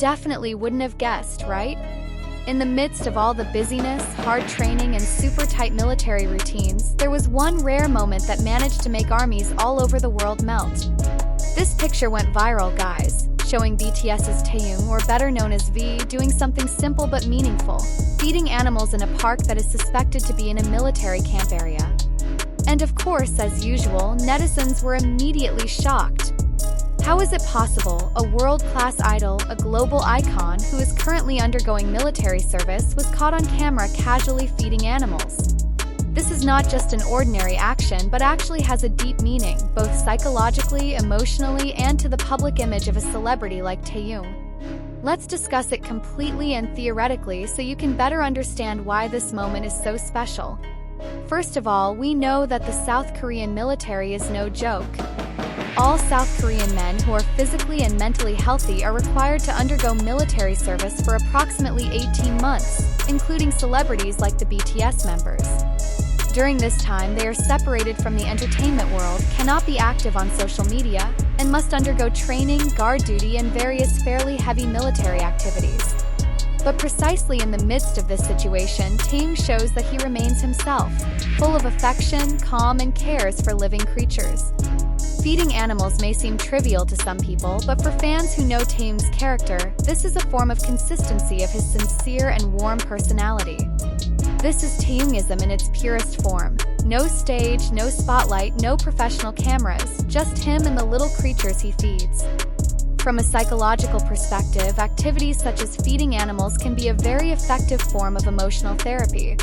definitely wouldn't have guessed, right? In the midst of all the busyness, hard training, and super tight military routines, there was one rare moment that managed to make armies all over the world melt. This picture went viral, guys, showing BTS's Taehyung, or better known as V, doing something simple but meaningful, feeding animals in a park that is suspected to be in a military camp area. And of course, as usual, netizens were immediately shocked. How is it possible a world-class idol, a global icon who is currently undergoing military service, was caught on camera casually feeding animals? This is not just an ordinary action, but actually has a deep meaning, both psychologically, emotionally, and to the public image of a celebrity like Taehyung. Let's discuss it completely and theoretically so you can better understand why this moment is so special. First of all, we know that the South Korean military is no joke. All South Korean men who are physically and mentally healthy are required to undergo military service for approximately 18 months, including celebrities like the BTS members. During this time, they are separated from the entertainment world, cannot be active on social media, and must undergo training, guard duty, and various fairly heavy military activities. But precisely in the midst of this situation, Taehyung shows that he remains himself, full of affection, calm, and cares for living creatures. Feeding animals may seem trivial to some people, but for fans who know Taehyung's character, this is a form of consistency of his sincere and warm personality. This is Taehyungism in its purest form. No stage, no spotlight, no professional cameras, just him and the little creatures he feeds. From a psychological perspective, activities such as feeding animals can be a very effective form of emotional therapy.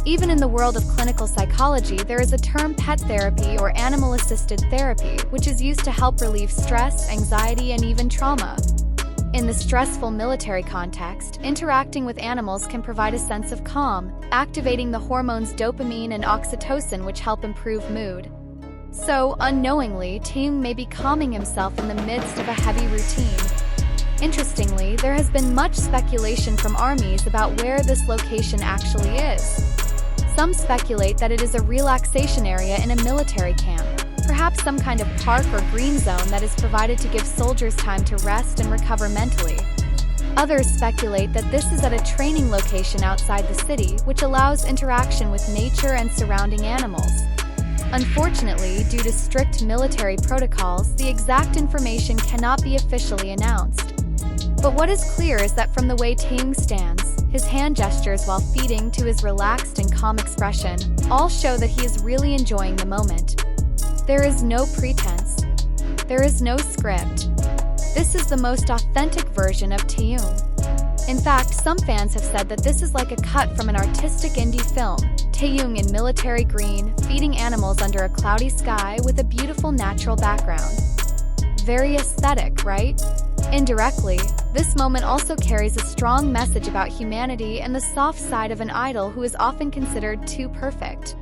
Even in the world of clinical psychology, there is a term pet therapy or animal-assisted therapy, which is used to help relieve stress, anxiety, and even trauma. In the stressful military context, interacting with animals can provide a sense of calm, activating the hormones dopamine and oxytocin, which help improve mood. So, unknowingly, Taehyung may be calming himself in the midst of a heavy routine. Interestingly, there has been much speculation from armies about where this location actually is. Some speculate that it is a relaxation area in a military camp, perhaps some kind of park or green zone that is provided to give soldiers time to rest and recover mentally. Others speculate that this is at a training location outside the city, which allows interaction with nature and surrounding animals. Unfortunately, due to strict military protocols, the exact information cannot be officially announced. But what is clear is that from the way Taehyung stands, his hand gestures while feeding to his relaxed and calm expression, all show that he is really enjoying the moment. There is no pretense. There is no script. This is the most authentic version of Taehyung. In fact, some fans have said that this is like a cut from an artistic indie film, Taehyung in military green, feeding animals under a cloudy sky with a beautiful natural background. Very aesthetic, right? Indirectly, this moment also carries a strong message about humanity and the soft side of an idol who is often considered too perfect.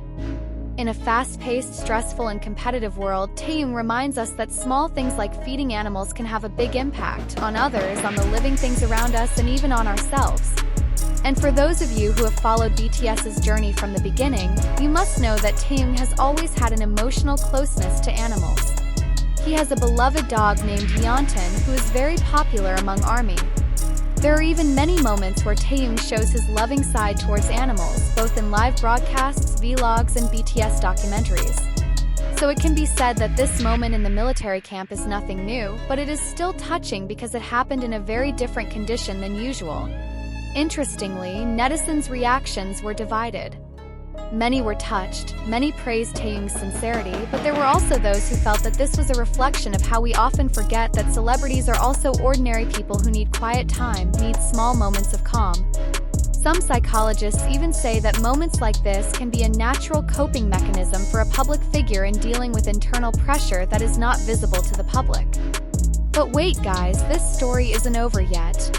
In a fast-paced, stressful, and competitive world, Taehyung reminds us that small things like feeding animals can have a big impact on others, on the living things around us, and even on ourselves. And for those of you who have followed BTS's journey from the beginning, you must know that Taehyung has always had an emotional closeness to animals. He has a beloved dog named Yeontan who is very popular among ARMY. There are even many moments where Taehyung shows his loving side towards animals, both in live broadcasts, vlogs, and BTS documentaries. So it can be said that this moment in the military camp is nothing new, but it is still touching because it happened in a very different condition than usual. Interestingly, netizens' reactions were divided. Many were touched, many praised Taehyung's sincerity, but there were also those who felt that this was a reflection of how we often forget that celebrities are also ordinary people who need quiet time, need small moments of calm. Some psychologists even say that moments like this can be a natural coping mechanism for a public figure in dealing with internal pressure that is not visible to the public. But wait guys, this story isn't over yet.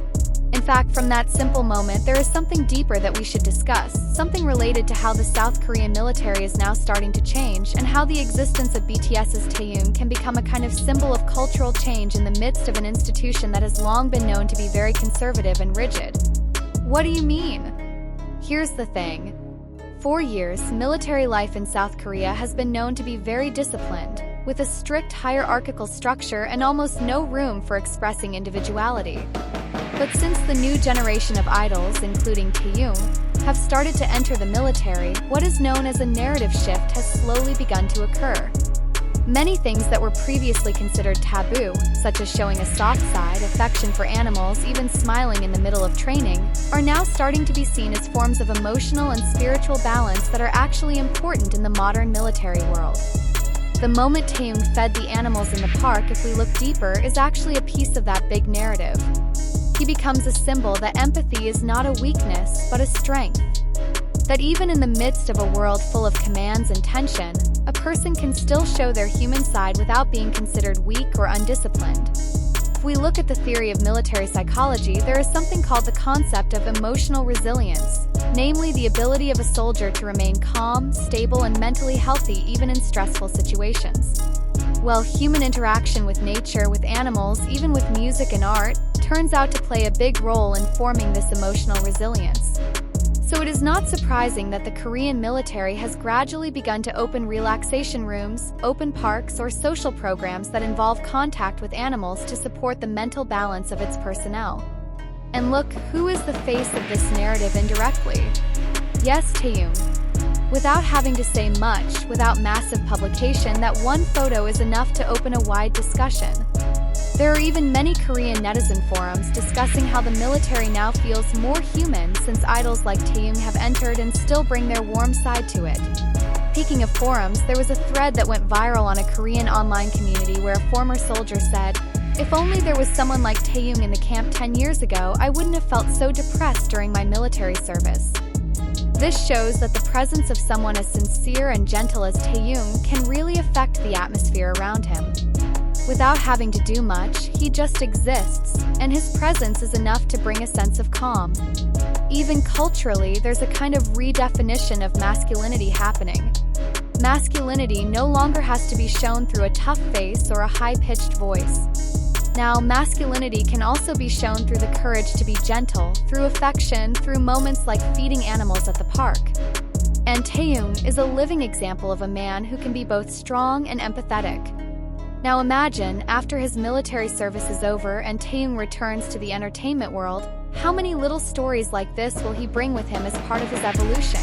In fact, from that simple moment, there is something deeper that we should discuss, something related to how the South Korean military is now starting to change, and how the existence of BTS's Taehyung can become a kind of symbol of cultural change in the midst of an institution that has long been known to be very conservative and rigid. What do you mean? Here's the thing. For years, military life in South Korea has been known to be very disciplined, with a strict hierarchical structure and almost no room for expressing individuality. But since the new generation of idols, including Taehyung, have started to enter the military, what is known as a narrative shift has slowly begun to occur. Many things that were previously considered taboo, such as showing a soft side, affection for animals, even smiling in the middle of training, are now starting to be seen as forms of emotional and spiritual balance that are actually important in the modern military world. The moment Taehyung fed the animals in the park, if we look deeper, is actually a piece of that big narrative. He becomes a symbol that empathy is not a weakness, but a strength. That even in the midst of a world full of commands and tension, a person can still show their human side without being considered weak or undisciplined. If we look at the theory of military psychology, there is something called the concept of emotional resilience, namely the ability of a soldier to remain calm, stable, and mentally healthy even in stressful situations. Well, human interaction with nature, with animals, even with music and art, turns out to play a big role in forming this emotional resilience. So it is not surprising that the Korean military has gradually begun to open relaxation rooms, open parks, or social programs that involve contact with animals to support the mental balance of its personnel. And look, who is the face of this narrative indirectly? Yes, Taehyung. Without having to say much, without massive publication, that one photo is enough to open a wide discussion. There are even many Korean netizen forums discussing how the military now feels more human since idols like Taehyung have entered and still bring their warm side to it. Speaking of forums, there was a thread that went viral on a Korean online community where a former soldier said, "If only there was someone like Taehyung in the camp 10 years ago, I wouldn't have felt so depressed during my military service." This shows that the presence of someone as sincere and gentle as Taehyung can really affect the atmosphere around him. Without having to do much, he just exists, and his presence is enough to bring a sense of calm. Even culturally, there's a kind of redefinition of masculinity happening. Masculinity no longer has to be shown through a tough face or a high-pitched voice. Now, masculinity can also be shown through the courage to be gentle, through affection, through moments like feeding animals at the park. And Taehyung is a living example of a man who can be both strong and empathetic. Now imagine, after his military service is over and Taehyung returns to the entertainment world, how many little stories like this will he bring with him as part of his evolution?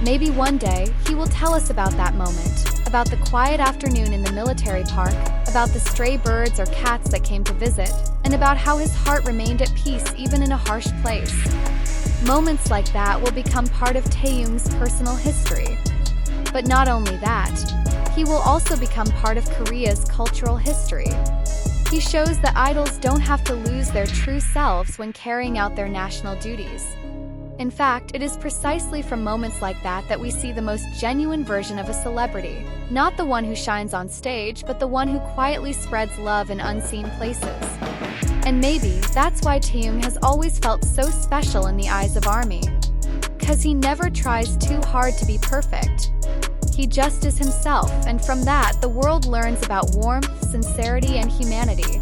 Maybe one day, he will tell us about that moment, about the quiet afternoon in the military park, about the stray birds or cats that came to visit, and about how his heart remained at peace even in a harsh place. Moments like that will become part of Taehyung's personal history. But not only that, he will also become part of Korea's cultural history. He shows that idols don't have to lose their true selves when carrying out their national duties. In fact, it is precisely from moments like that that we see the most genuine version of a celebrity. Not the one who shines on stage, but the one who quietly spreads love in unseen places. And maybe that's why Taehyung has always felt so special in the eyes of ARMY. 'Cause he never tries too hard to be perfect. He just is himself, and from that, the world learns about warmth, sincerity, and humanity.